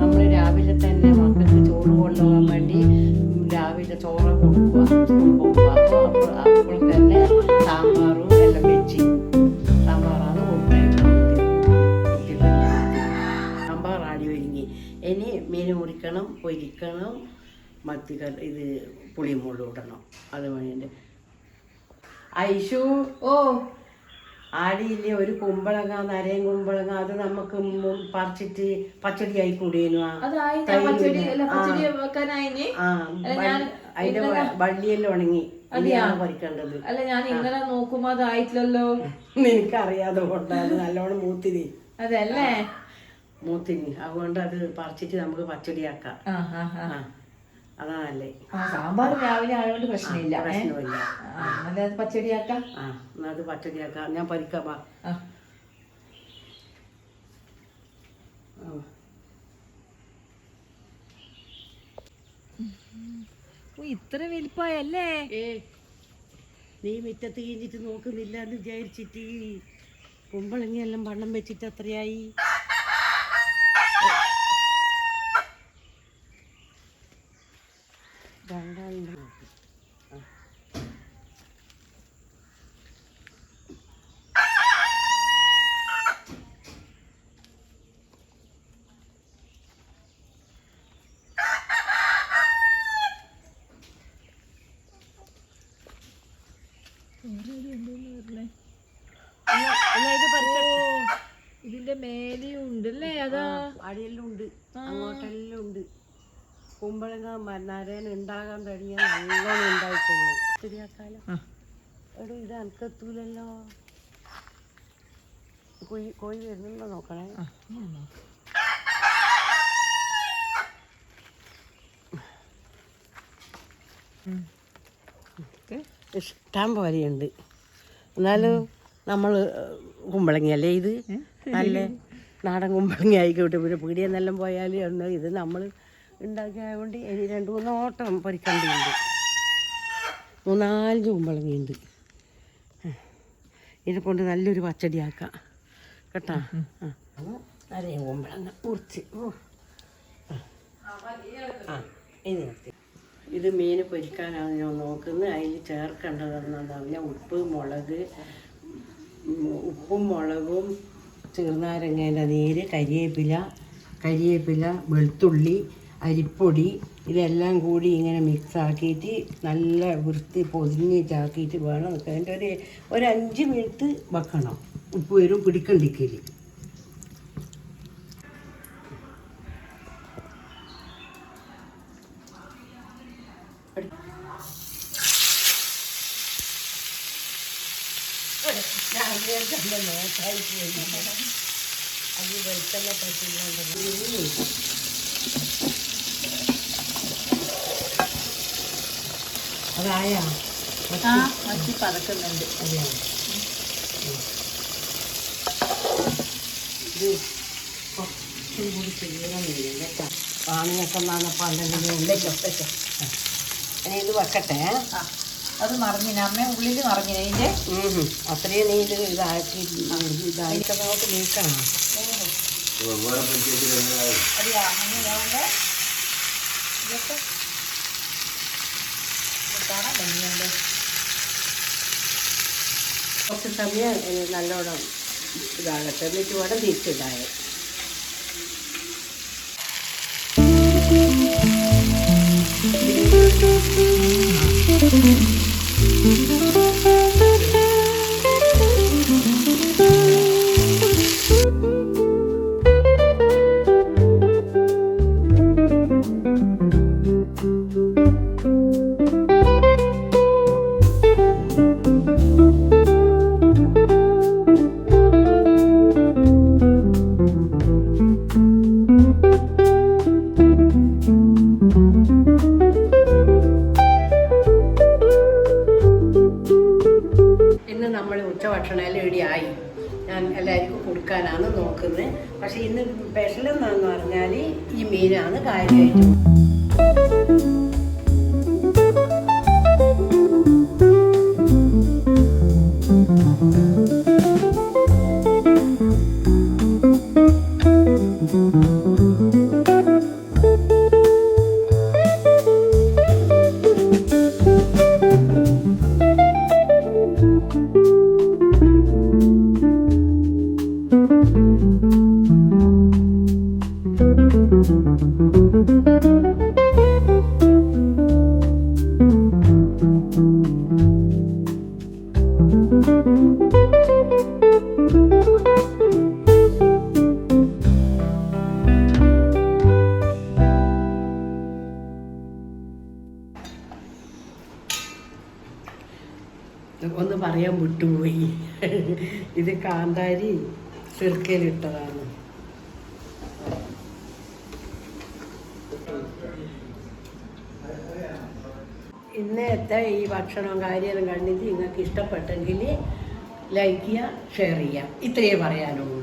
നമ്മൾ രാവിലെ തന്നെ മക്കൾക്ക് ചോറ് കൊണ്ടുപോകാൻ വേണ്ടി രാവിലെ ചോറ് കൊടുക്കുക സ്കൂളിൽ പോകുമ്പോൾ അപ്പോൾ തന്നെ സാമ്പാറും എല്ലാം വെച്ച് സാമ്പാറാണ് കൊടുക്കുന്നത്. സാമ്പാർ ആടി ഒരുങ്ങി. ഇനി മീൻ മുറിക്കണം, പൊരിക്കണം, മത്തിക്കറി ഇത് പുളിമുളക് ഇടണം. അത് വേണ്ടി ഐഷു ഓ ആടിയില്ലേ ഒരു കുമ്പളങ്ങ, നരയും കുമ്പളങ്ങ, അത് നമുക്ക് പറിച്ചിട്ട് പച്ചടി ആയി കൂടിയേനു. അതിന്റെ വള്ളിയെല്ലാം ഉണങ്ങി പറിക്കേണ്ടത്. അല്ല ഞാൻ ഇങ്ങനെ നോക്കുമ്പോ അതായിട്ടില്ലല്ലോ. നിനക്കറിയാതെ കൊണ്ടാണ് നല്ലോണം മൂത്തിരി. അതല്ലേ മൂത്തിരി, അതുകൊണ്ട് അത് പറിച്ചിട്ട് നമുക്ക് പച്ചടിയാക്കാം. അതാണല്ലേ. സാമ്പാർ രാവിലെ ആയതുകൊണ്ട് പ്രശ്നമില്ല. പ്രശ്നമില്ല. പച്ചടിയാക്കാം. എന്നാ അത് പച്ചടിയാക്കാം. ഞാൻ പരിക്കാം. ഇത്ര വലിപ്പയല്ലേ? നീ മുറ്റത്ത് കഴിഞ്ഞിട്ട് നോക്കുന്നില്ല എന്ന് വിചാരിച്ചിട്ട് കുമ്പളങ്ങിയെല്ലാം വണ്ണം വെച്ചിട്ട് എത്രയായി? രണ്ടാളുണ്ട്. ഇതിന്റെ മേലെയും ഉണ്ടല്ലേ? അതാ അടിയെല്ലാം ഉണ്ട്, അങ്ങോട്ടെല്ലാം ഉണ്ട്. കുമ്പളങ്ങ നരേന ഉണ്ടാകാൻ തുടങ്ങിയാൽ നല്ലോണം ഉണ്ടായിക്കോളും. ശരിയാക്കാലോ. എടോ ഇത് അനക്കെത്തൂലല്ലോ. കോഴി വരുന്നുണ്ടോ നോക്കണേ. ഇഷ്ടം പോലെയുണ്ട്. എന്നാലും നമ്മൾ കുമ്പളങ്ങയല്ലേ ഇത്, നല്ല നാടൻ കുമ്പളങ്ങ ആയിക്കോട്ടെ. പിന്നെ പീടിയെന്നെല്ലാം പോയാൽ ഇത് നമ്മൾ ഉണ്ടാക്കിയതുകൊണ്ട് ഇനി 2-3 ഓട്ടം പൊരിക്കേണ്ടിയുണ്ട്. 3-4 കുമ്പളങ്ങയുണ്ട്. ഇതിനെ കൊണ്ട് നല്ലൊരു പച്ചടിയാക്കാം കേട്ടോ. അതേ കുമ്പളങ്ങ മുറിച്ച് ഇത് നിർത്തി. ഇത് മീൻ പൊരിക്കാനാണ് ഞാൻ നോക്കുന്നത്. അതിൽ ചേർക്കേണ്ടതെന്ന് പറഞ്ഞാൽ ഉപ്പും മുളകും ചെറുനാരങ്ങേൻ്റെ നീര്, കരിവേപ്പില, വെളുത്തുള്ളി, അരിപ്പൊടി, ഇതെല്ലാം കൂടി ഇങ്ങനെ മിക്സ് ആക്കിയിട്ട് നല്ല വൃത്തി പൊതിഞ്ഞിട്ടാക്കിയിട്ട് വേണം അതിൻ്റെ ഒരു 5 മിനിറ്റ് വെക്കണം. ഉപ്പ് വരും പിടിക്കണ്ടിക്കൽ. അത് വെളിച്ചെണ്ണ പറ്റില്ല. അതായാ മത്തി പതക്കുന്നുണ്ട്. അതെയാണ് ഇത് കുറച്ചും കൂടി ചെയ്യണമെന്നില്ല കേട്ടോ. പാണിയൊക്കെ നാണപ്പോൾ അല്ലെങ്കിൽ ഉണ്ടല്ലോ വെച്ചോ. ഇനി ഇത് വെക്കട്ടെ. അത് മറിഞ്ഞിന അമ്മ ഉള്ളിൽ മറിഞ്ഞിന ഇതിൻ്റെ അത്രയും നീ ഇത് ഇതാക്കി ഇതായിട്ട് നമുക്ക് നീക്കണം. അതെയാ അങ്ങനെ ഇതൊക്കെ കാണാൻ ഭംഗിയുണ്ട്. കുറച്ച് സമയം നല്ലോണം ഇതാകട്ടെ, എന്നിട്ട് വേണം തിരിച്ചിടാൻ. ഉച്ചഭക്ഷണമെല്ലാം റെഡിയായി. ഞാൻ എല്ലാവർക്കും കൊടുക്കാനാണ് നോക്കുന്നത്. പക്ഷേ ഇന്ന് സ്പെഷ്യൽ എന്താണെന്ന് പറഞ്ഞാൽ ഈ മീനാണ് കാര്യമായിട്ട്. പറയാൻ വിട്ടുപോയി. ഇത് കാന്താരി ചെറുക്കയിലിട്ടതാണ്. ഇന്നത്തെ ഈ ഭക്ഷണവും കാര്യങ്ങളും കണ്ടിട്ട് നിങ്ങൾക്ക് ഇഷ്ടപ്പെട്ടെങ്കിൽ ലൈക്ക് ചെയ്യുക, ഷെയർ ചെയ്യുക. ഇത്രയേ പറയാനുള്ളൂ.